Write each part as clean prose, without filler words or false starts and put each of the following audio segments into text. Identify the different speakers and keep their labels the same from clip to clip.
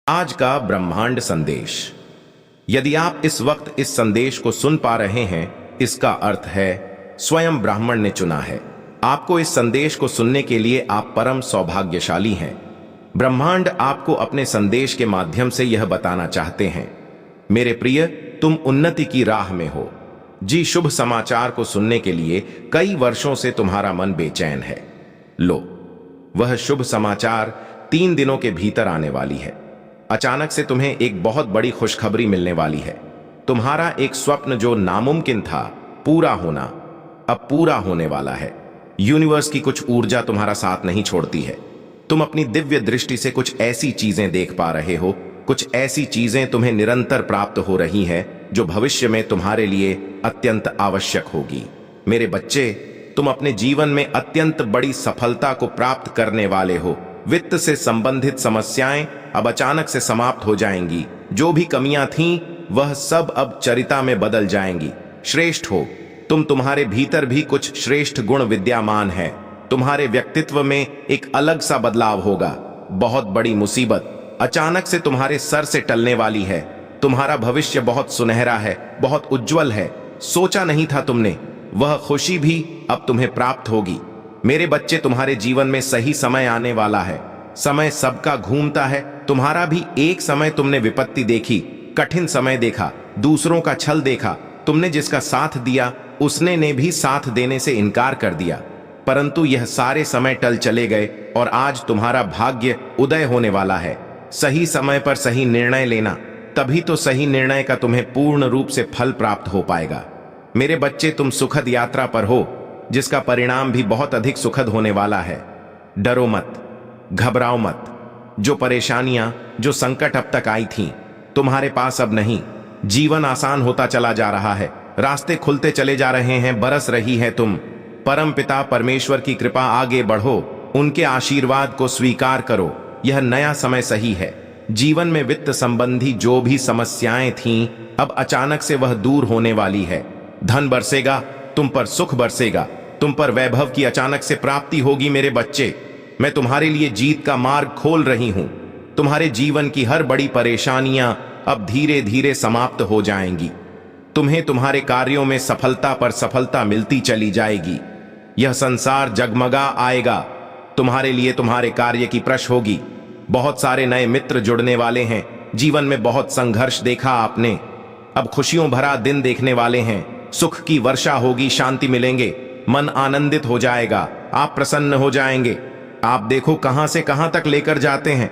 Speaker 1: आज का ब्रह्मांड संदेश। यदि आप इस वक्त इस संदेश को सुन पा रहे हैं, इसका अर्थ है स्वयं ब्राह्मण ने चुना है आपको इस संदेश को सुनने के लिए। आप परम सौभाग्यशाली हैं। ब्रह्मांड आपको अपने संदेश के माध्यम से यह बताना चाहते हैं, मेरे प्रिय, तुम उन्नति की राह में हो। जी, शुभ समाचार को सुनने के लिए कई वर्षों से तुम्हारा मन बेचैन है। लो, वह शुभ समाचार 3 दिनों के भीतर आने वाली है। अचानक से तुम्हें एक बहुत बड़ी खुशखबरी मिलने वाली है। तुम्हारा एक स्वप्न जो नामुमकिन था पूरा होना, अब पूरा होने वाला है। यूनिवर्स की कुछ ऊर्जा तुम्हारा साथ नहीं छोड़ती है। तुम अपनी दिव्य दृष्टि से कुछ ऐसी चीजें देख पा रहे हो, कुछ ऐसी चीजें तुम्हें निरंतर प्राप्त हो रही हैं जो भविष्य में तुम्हारे लिए अत्यंत आवश्यक होगी। मेरे बच्चे, तुम अपने जीवन में अत्यंत बड़ी सफलता को प्राप्त करने वाले हो। वित्त से संबंधित समस्याएं अब अचानक से समाप्त हो जाएंगी। जो भी कमियां थीं, वह सब अब चरिता में बदल जाएंगी। श्रेष्ठ हो तुम, तुम्हारे भीतर भी कुछ श्रेष्ठ गुण विद्यमान है। तुम्हारे व्यक्तित्व में एक अलग सा बदलाव होगा। बहुत बड़ी मुसीबत अचानक से तुम्हारे सर से टलने वाली है। तुम्हारा भविष्य बहुत सुनहरा है, बहुत उज्जवल है। सोचा नहीं था तुमने, वह खुशी भी अब तुम्हें प्राप्त होगी। मेरे बच्चे, तुम्हारे जीवन में सही समय आने वाला है। समय सबका घूमता है। तुम्हारा भी एक समय तुमने विपत्ति देखी, कठिन समय देखा, दूसरों का छल देखा। तुमने जिसका साथ दिया, उसने ने भी साथ देने से इनकार कर दिया। परंतु यह सारे समय टल चले गए और आज तुम्हारा भाग्य उदय होने वाला है। सही समय पर सही निर्णय लेना, तभी तो सही निर्णय का तुम्हें पूर्ण रूप से फल प्राप्त हो पाएगा। मेरे बच्चे, तुम सुखद यात्रा पर हो, जिसका परिणाम भी बहुत अधिक सुखद होने वाला है। डरो मत, घबराओ मत। जो परेशानियां, जो संकट अब तक आई थीं, तुम्हारे पास अब नहीं। जीवन आसान होता चला जा रहा है, रास्ते खुलते चले जा रहे हैं, बरस रही है तुम। परम पिता परमेश्वर की कृपा, आगे बढ़ो, उनके आशीर्वाद को स्वीकार करो। यह नया समय सही है। जीवन में वित्त संबंधी जो भी समस्याएं थीं, अब अचानक से वह दूर होने वाली है। धन बरसेगा, तुम पर सुख बरसेगा, तुम पर वैभव की अचानक से प्राप्ति होगी। मेरे बच्चे, मैं तुम्हारे लिए जीत का मार्ग खोल रही हूं। तुम्हारे जीवन की हर बड़ी परेशानियां अब धीरे धीरे समाप्त हो जाएंगी। तुम्हें तुम्हारे कार्यों में सफलता पर सफलता मिलती चली जाएगी। यह संसार जगमगा आएगा। तुम्हारे लिए तुम्हारे कार्य की प्रश होगी। बहुत सारे नए मित्र जुड़ने वाले हैं। जीवन में बहुत संघर्ष देखा आपने, अब खुशियों भरा दिन देखने वाले हैं। सुख की वर्षा होगी, शांति मिलेंगे, मन आनंदित हो जाएगा, आप प्रसन्न हो जाएंगे। आप देखो कहां से कहां तक लेकर जाते हैं।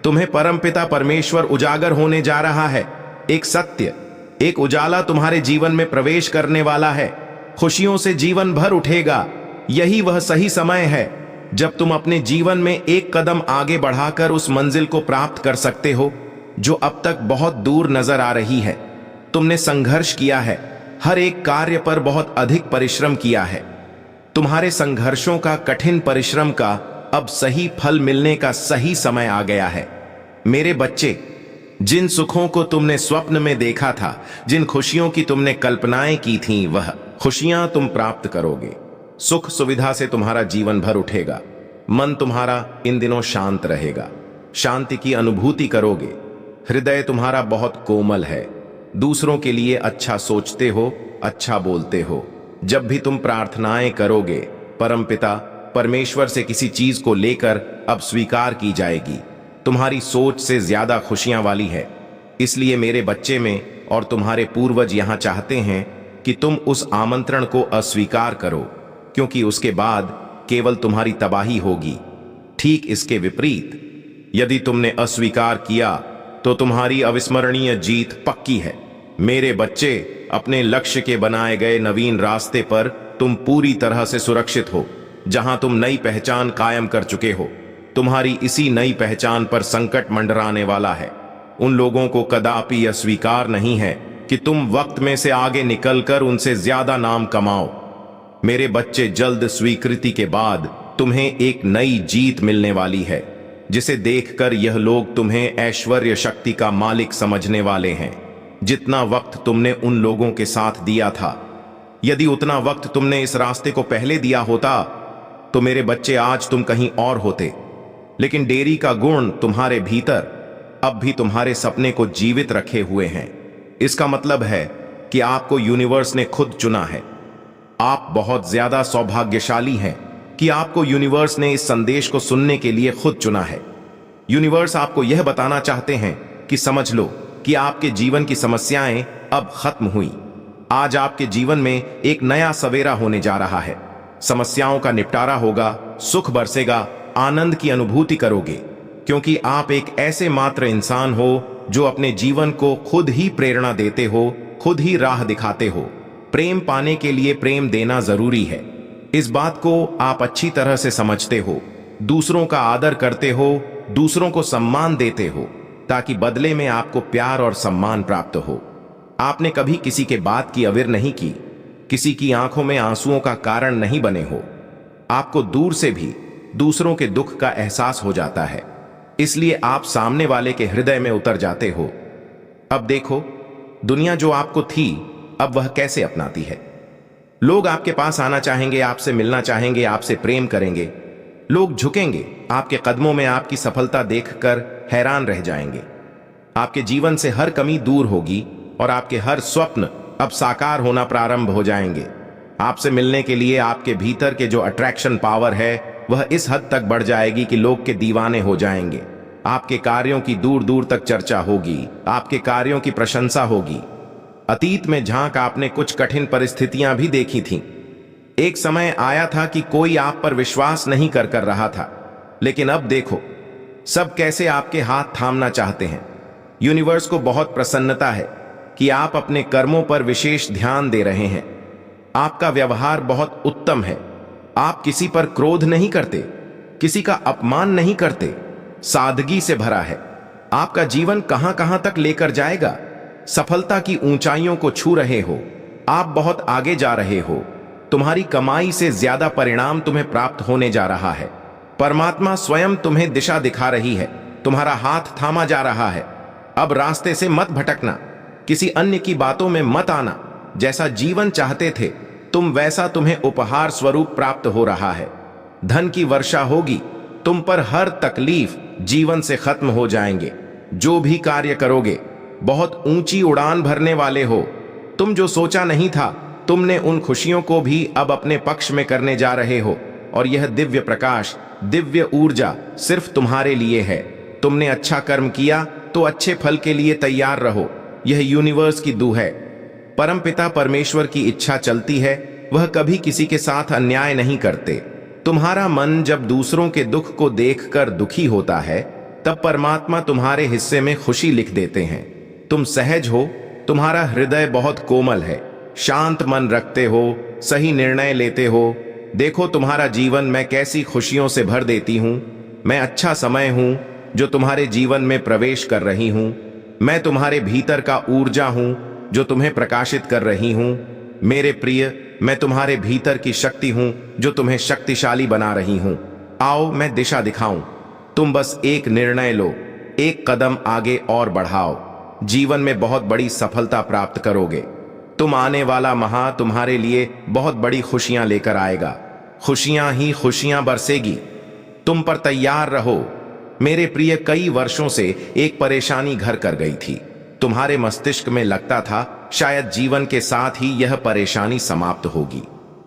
Speaker 1: तुम्हें परमपिता परमेश्वर उजागर होने जा रहा है। एक सत्य, एक उजाला तुम्हारे जीवन में प्रवेश करने वाला है। खुशियों से जीवन भर उठेगा। यही वह सही समय है जब तुम अपने जीवन में एक कदम आगे बढ़ाकर उस मंजिल को प्राप्त कर सकते हो जो अब तक बहुत दूर नजर आ रही है। तुमने संघर्ष किया है, हर एक कार्य पर बहुत अधिक परिश्रम किया है। तुम्हारे संघर्षों का, कठिन परिश्रम का अब सही फल मिलने का सही समय आ गया है। मेरे बच्चे, जिन सुखों को तुमने स्वप्न में देखा था, जिन खुशियों की तुमने कल्पनाएं की थीं, वह खुशियां तुम प्राप्त करोगे। सुख सुविधा से तुम्हारा जीवन भर उठेगा। मन तुम्हारा इन दिनों शांत रहेगा, शांति की अनुभूति करोगे। हृदय तुम्हारा बहुत कोमल है, दूसरों के लिए अच्छा सोचते हो, अच्छा बोलते हो। जब भी तुम प्रार्थनाएं करोगे, परमपिता परमेश्वर से किसी चीज को लेकर अब स्वीकार की जाएगी। तुम्हारी सोच से ज्यादा खुशियां वाली है। इसलिए मेरे बच्चे में और तुम्हारे पूर्वज यहां चाहते हैं कि तुम उस आमंत्रण को अस्वीकार करो, क्योंकि उसके बाद केवल तुम्हारी तबाही होगी। ठीक इसके विपरीत, यदि तुमने अस्वीकार किया तो तुम्हारी अविस्मरणीय जीत पक्की है। मेरे बच्चे, अपने लक्ष्य के बनाए गए नवीन रास्ते पर तुम पूरी तरह से सुरक्षित हो, जहां तुम नई पहचान कायम कर चुके हो। तुम्हारी इसी नई पहचान पर संकट मंडराने वाला है। उन लोगों को कदापि यह स्वीकार नहीं है कि तुम वक्त में से आगे निकलकर उनसे ज्यादा नाम कमाओ। मेरे बच्चे, जल्द स्वीकृति के बाद तुम्हें एक नई जीत मिलने वाली है, जिसे देखकर यह लोग तुम्हें ऐश्वर्य शक्ति का मालिक समझने वाले हैं। जितना वक्त तुमने उन लोगों के साथ दिया था, यदि उतना वक्त तुमने इस रास्ते को पहले दिया होता तो मेरे बच्चे आज तुम कहीं और होते। लेकिन देरी का गुण तुम्हारे भीतर अब भी तुम्हारे सपने को जीवित रखे हुए हैं। इसका मतलब है कि आपको यूनिवर्स ने खुद चुना है। आप बहुत ज्यादा सौभाग्यशाली हैं कि आपको यूनिवर्स ने इस संदेश को सुनने के लिए खुद चुना है। यूनिवर्स आपको यह बताना चाहते हैं कि समझ लो कि आपके जीवन की समस्याएं अब खत्म हुई। आज आपके जीवन में एक नया सवेरा होने जा रहा है। समस्याओं का निपटारा होगा, सुख बरसेगा, आनंद की अनुभूति करोगे, क्योंकि आप एक ऐसे मात्र इंसान हो जो अपने जीवन को खुद ही प्रेरणा देते हो, खुद ही राह दिखाते हो। प्रेम पाने के लिए प्रेम देना जरूरी है। इस बात को आप अच्छी तरह से समझते हो। दूसरों का आदर करते हो, दूसरों को सम्मान देते हो, ताकि बदले में आपको प्यार और सम्मान प्राप्त हो। आपने कभी किसी के बात की अविर नहीं की, किसी की आंखों में आंसुओं का कारण नहीं बने हो। आपको दूर से भी दूसरों के दुख का एहसास हो जाता है, इसलिए आप सामने वाले के हृदय में उतर जाते हो। अब देखो, दुनिया जो आपको थी अब वह कैसे अपनाती है। लोग आपके पास आना चाहेंगे, आपसे मिलना चाहेंगे, आपसे प्रेम करेंगे। लोग झुकेंगे आपके कदमों में, आपकी सफलता देखकर हैरान रह जाएंगे। आपके जीवन से हर कमी दूर होगी और आपके हर स्वप्न अब साकार होना प्रारंभ हो जाएंगे। आपसे मिलने के लिए आपके भीतर के जो अट्रैक्शन पावर है वह इस हद तक बढ़ जाएगी कि लोग के दीवाने हो जाएंगे। आपके कार्यों की दूर दूर तक चर्चा होगी, आपके कार्यों की प्रशंसा होगी। अतीत में झांक आपने कुछ कठिन परिस्थितियां भी देखी थीं। एक समय आया था कि कोई आप पर विश्वास नहीं कर रहा था, लेकिन अब देखो, सब कैसे आपके हाथ थामना चाहते हैं। यूनिवर्स को बहुत प्रसन्नता है कि आप अपने कर्मों पर विशेष ध्यान दे रहे हैं। आपका व्यवहार बहुत उत्तम है। आप किसी पर क्रोध नहीं करते, किसी का अपमान नहीं करते, सादगी से भरा है। आपका जीवन कहां कहां तक लेकर जाएगा। सफलता की ऊंचाइयों को छू रहे हो। आप बहुत आगे जा रहे हो। तुम्हारी कमाई से ज्यादा परिणाम तुम्हें प्राप्त होने जा रहा है। परमात्मा स्वयं तुम्हें दिशा दिखा रही है, तुम्हारा हाथ थामा जा रहा है। अब रास्ते से मत भटकना, किसी अन्य की बातों में मत आना। जैसा जीवन चाहते थे तुम, वैसा तुम्हें उपहार स्वरूप प्राप्त हो रहा है। धन की वर्षा होगी, तुम पर हर तकलीफ जीवन से खत्म हो जाएंगे। जो भी कार्य करोगे बहुत ऊंची उड़ान भरने वाले हो। तुम जो सोचा नहीं था, तुमने उन खुशियों को भी अब अपने पक्ष में करने जा रहे हो। और यह दिव्य प्रकाश, दिव्य ऊर्जा सिर्फ तुम्हारे लिए है। तुमने अच्छा कर्म किया तो अच्छे फल के लिए तैयार रहो। यह यूनिवर्स की दुआ है। परमपिता परमेश्वर की इच्छा चलती है, वह कभी किसी के साथ अन्याय नहीं करते। तुम्हारा मन जब दूसरों के दुख को देखकर दुखी होता है, तब परमात्मा तुम्हारे हिस्से में खुशी लिख देते हैं। तुम सहज हो, तुम्हारा हृदय बहुत कोमल है, शांत मन रखते हो, सही निर्णय लेते हो। देखो तुम्हारा जीवन मैं कैसी खुशियों से भर देती हूं। मैं अच्छा समय हूं जो तुम्हारे जीवन में प्रवेश कर रही हूं। मैं तुम्हारे भीतर का ऊर्जा हूं जो तुम्हें प्रकाशित कर रही हूं। मेरे प्रिय, मैं तुम्हारे भीतर की शक्ति हूं जो तुम्हें शक्तिशाली बना रही हूं। आओ मैं दिशा दिखाऊं। तुम बस एक निर्णय लो, एक कदम आगे और बढ़ाओ। जीवन में बहुत बड़ी सफलता प्राप्त करोगे। तुम आने वाला माह तुम्हारे लिए बहुत बड़ी खुशियां लेकर आएगा। खुशियां ही खुशियां बरसेगी। तुम पर तैयार रहो। मेरे प्रिय, कई वर्षों से एक परेशानी घर कर गई थी। तुम्हारे मस्तिष्क में लगता था शायद जीवन के साथ ही यह परेशानी समाप्त होगी,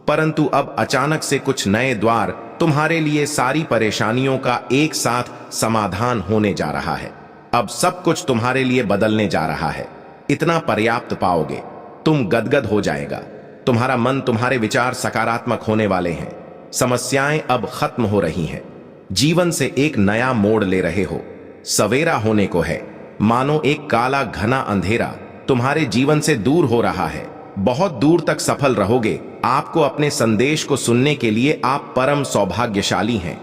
Speaker 1: परंतु अब अचानक से कुछ नए द्वार तुम्हारे लिए सारी परेशानियों का एक साथ समाधान होने जा रहा है। अब सब कुछ तुम्हारे लिए बदलने जा रहा है। इतना पर्याप्त पाओगे, तुम गदगद हो जाएगा। तुम्हारा मन, तुम्हारे विचार सकारात्मक होने वाले हैं। समस्याएं अब खत्म हो रही हैं। जीवन से एक नया मोड़ ले रहे हो। सवेरा होने को है। मानो एक काला घना अंधेरा तुम्हारे जीवन से दूर हो रहा है। बहुत दूर तक सफल रहोगे। आपको अपने संदेश को सुनने के लिए आप परम सौभाग्यशाली हैं।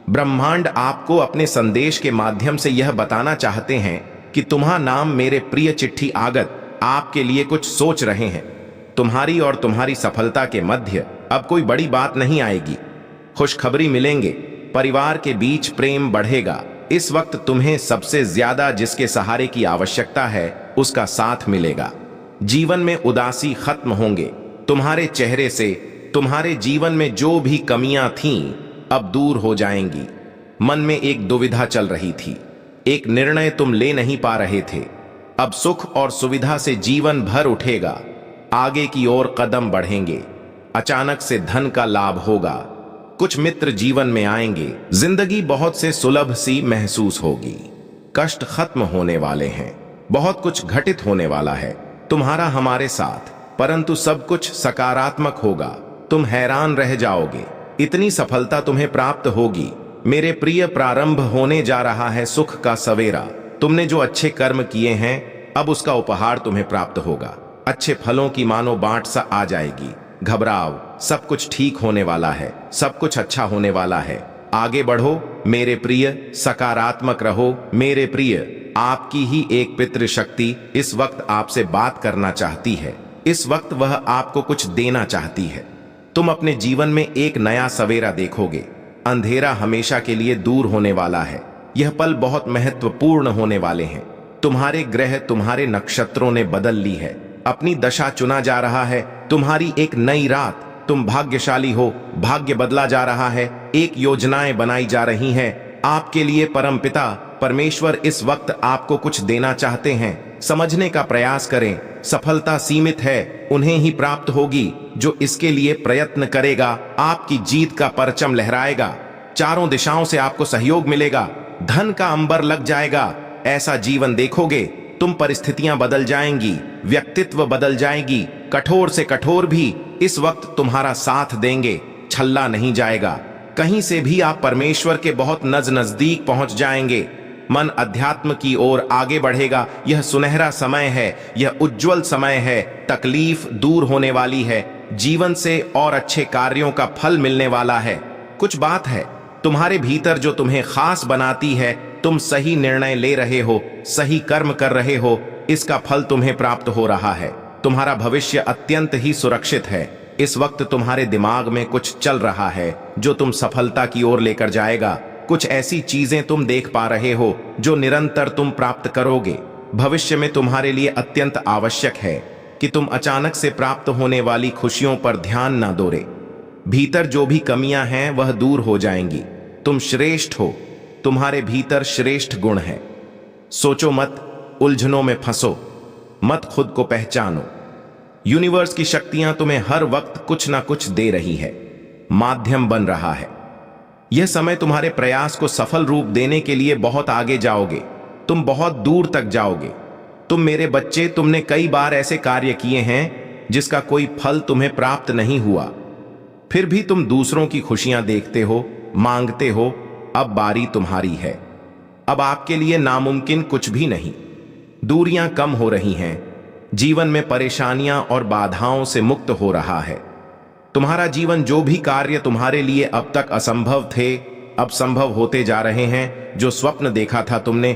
Speaker 1: ब्रह्मांड आपको अपने संदेश के माध्यम से यह बताना चाहते हैं कि तुम्हारा नाम मेरे प्रिय चिट्ठी आगत आपके लिए कुछ सोच रहे हैं। तुम्हारी और तुम्हारी सफलता के मध्य अब कोई बड़ी बात नहीं आएगी। खुशखबरी मिलेंगे। परिवार के बीच प्रेम बढ़ेगा। इस वक्त तुम्हें सबसे ज्यादा जिसके सहारे की आवश्यकता है उसका साथ मिलेगा। जीवन में उदासी खत्म होंगे। तुम्हारे चेहरे से तुम्हारे जीवन में जो भी कमियां थीं अब दूर हो जाएंगी। मन में एक दुविधा चल रही थी, एक निर्णय तुम ले नहीं पा रहे थे, अब सुख और सुविधा से जीवन भर उठेगा। आगे की ओर कदम बढ़ेंगे। अचानक से धन का लाभ होगा। कुछ मित्र जीवन में आएंगे। जिंदगी बहुत से सुलभ सी महसूस होगी। कष्ट खत्म होने वाले हैं। बहुत कुछ घटित होने वाला है तुम्हारा हमारे साथ, परंतु सब कुछ सकारात्मक होगा। तुम हैरान रह जाओगे, इतनी सफलता तुम्हें प्राप्त होगी। मेरे प्रिय, प्रारंभ होने जा रहा है सुख का सवेरा। तुमने जो अच्छे कर्म किए हैं, अब उसका उपहार तुम्हें प्राप्त होगा। अच्छे फलों की मानो बांट सा आ जाएगी। घबराओ, सब कुछ ठीक होने वाला है, सब कुछ अच्छा होने वाला है। आगे बढ़ो मेरे प्रिय, सकारात्मक रहो मेरे प्रिय। आपकी ही एक पितृशक्ति इस वक्त आपसे बात करना चाहती है। इस वक्त वह आपको कुछ देना चाहती है। तुम अपने जीवन में एक नया सवेरा देखोगे। अंधेरा हमेशा के लिए दूर होने वाला है। यह पल बहुत महत्वपूर्ण होने वाले हैं। तुम्हारे ग्रह, तुम्हारे नक्षत्रों ने बदल ली है। अपनी दशा चुना जा रहा है। तुम्हारी एक नई रात। तुम भाग्यशाली हो। भाग्य बदला जा रहा है। एक योजनाएं बनाई जा रही हैं आपके लिए। परमपिता परमेश्वर इस वक्त आपको कुछ देना चाहते हैं। समझने का प्रयास करें। सफलता सीमित है, उन्हें ही प्राप्त होगी जो इसके लिए प्रयत्न करेगा। आपकी जीत का परचम लहराएगा। चारों दिशाओं से आपको सहयोग मिलेगा। धन का अंबर लग जाएगा। ऐसा जीवन देखोगे। तुम परिस्थितियां बदल जाएंगी, व्यक्तित्व बदल जाएगी। कठोर से कठोर भी इस वक्त तुम्हारा साथ देंगे। छल्ला नहीं जाएगा। कहीं से भी आप परमेश्वर के बहुत नजदीक पहुंच जाएंगे। मन अध्यात्म की ओर आगे बढ़ेगा। यह सुनहरा समय है, यह उज्जवल समय है। तकलीफ दूर होने वाली है। जीवन से और अच्छे कार्यों का फल मिलने वाला है। कुछ बात है तुम्हारे भीतर जो तुम्हें खास बनाती है। तुम सही निर्णय ले रहे हो, सही कर्म कर रहे हो, इसका फल तुम्हें प्राप्त हो रहा है। तुम्हारा भविष्य अत्यंत ही सुरक्षित है। इस वक्त तुम्हारे दिमाग में कुछ चल रहा है जो तुम सफलता की ओर लेकर जाएगा। कुछ ऐसी चीजें तुम देख पा रहे हो जो निरंतर तुम प्राप्त करोगे। भविष्य में तुम्हारे लिए अत्यंत आवश्यक है कि तुम अचानक से प्राप्त होने वाली खुशियों पर ध्यान ना दोरे। भीतर जो भी कमियां हैं वह दूर हो जाएंगी। तुम श्रेष्ठ हो। तुम्हारे भीतर श्रेष्ठ गुण है। सोचो मत, उलझनों में फंसो मत, खुद को पहचानो। यूनिवर्स की शक्तियां तुम्हें हर वक्त कुछ ना कुछ दे रही है, माध्यम बन रहा है। यह समय तुम्हारे प्रयास को सफल रूप देने के लिए बहुत आगे जाओगे। तुम बहुत दूर तक जाओगे। तुम मेरे बच्चे, तुमने कई बार ऐसे कार्य किए हैं जिसका कोई फल तुम्हें प्राप्त नहीं हुआ। फिर भी तुम दूसरों की खुशियां देखते हो, मांगते हो। अब बारी तुम्हारी है। अब आपके लिए नामुमकिन कुछ भी नहीं। दूरियां कम हो रही हैं। जीवन में परेशानियां और बाधाओं से मुक्त हो रहा है। तुम्हारा जीवन, जो भी कार्य तुम्हारे लिए अब तक असंभव थे, अब संभव होते जा रहे हैं। जो स्वप्न देखा था तुमने,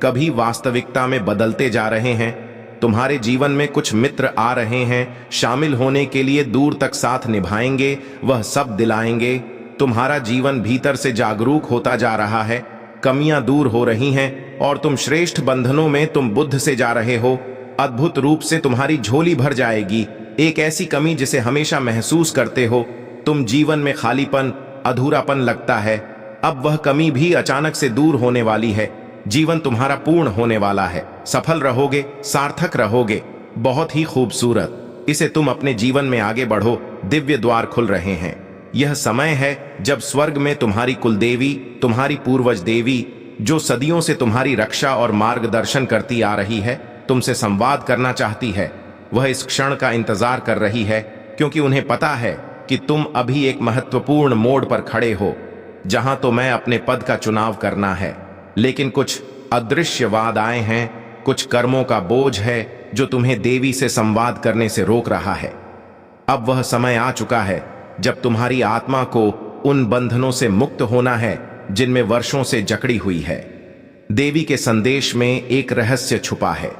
Speaker 1: कभी वास्तविकता में बदलते जा रहे हैं। तुम्हारे जीवन में कुछ मित्र आ रहे हैं, शामिल होने के लिए, दूर तक साथ निभाएंगे, वह सब दिलाएंगे। तुम्हारा जीवन भीतर से जागरूक होता जा रहा है। कमियां दूर हो रही हैं और तुम श्रेष्ठ बंधनों में, तुम बुद्ध से जा रहे हो। अद्भुत रूप से तुम्हारी झोली भर जाएगी। एक ऐसी कमी जिसे हमेशा महसूस करते हो। तुम जीवन में खालीपन, अधूरापन लगता है। अब वह कमी भी अचानक से दूर होने वाली है। जीवन तुम्हारा पूर्ण होने वाला है। सफल रहोगे, सार्थक रहोगे। बहुत ही खूबसूरत। इसे तुम अपने जीवन में आगे बढ़ो। दिव्य द्वार खुल रहे हैं। यह समय है जब स्वर्ग में तुम्हारी कुलदेवी, तुम्हारी पूर्वज देवी, जो सदियों से तुम्हारी रक्षा और मार्गदर्शन करती आ रही है, तुमसे संवाद करना चाहती है। वह इस क्षण का इंतजार कर रही है, क्योंकि उन्हें पता है कि तुम अभी एक महत्वपूर्ण मोड़ पर खड़े हो, जहां तो मैं अपने पद का चुनाव करना है, लेकिन कुछ अदृश्यवाद आए हैं। कुछ कर्मों का बोझ है जो तुम्हें देवी से संवाद करने से रोक रहा है। अब वह समय आ चुका है जब तुम्हारी आत्मा को उन बंधनों से मुक्त होना है जिनमें वर्षों से जकड़ी हुई है। देवी के संदेश में एक रहस्य छुपा है।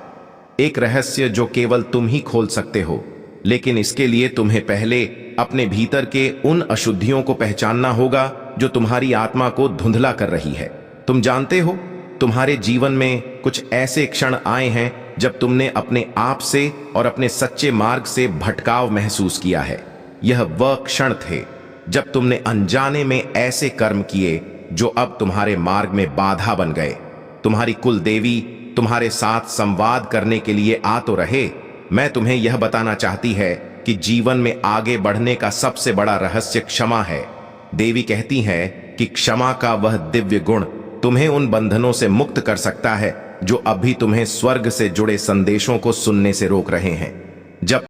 Speaker 1: एक रहस्य जो केवल तुम ही खोल सकते हो। लेकिन इसके लिए तुम्हें पहले अपने भीतर के उन अशुद्धियों को पहचानना होगा जो तुम्हारी आत्मा को धुंधला कर रही है। तुम जानते हो, तुम्हारे जीवन में कुछ ऐसे क्षण आए हैं जब तुमने अपने आप से और अपने सच्चे मार्ग से भटकाव महसूस किया है। यह वह क्षण थे जब तुमने अनजाने में ऐसे कर्म किए जो अब तुम्हारे मार्ग में बाधा बन गए। तुम्हारी कुल देवी तुम्हारे साथ संवाद करने के लिए आ तो रहे, मैं तुम्हें यह बताना चाहती है कि जीवन में आगे बढ़ने का सबसे बड़ा रहस्य क्षमा है। देवी कहती है कि क्षमा का वह दिव्य गुण तुम्हें उन बंधनों से मुक्त कर सकता है जो अभी तुम्हें स्वर्ग से जुड़े संदेशों को सुनने से रोक रहे हैं। जब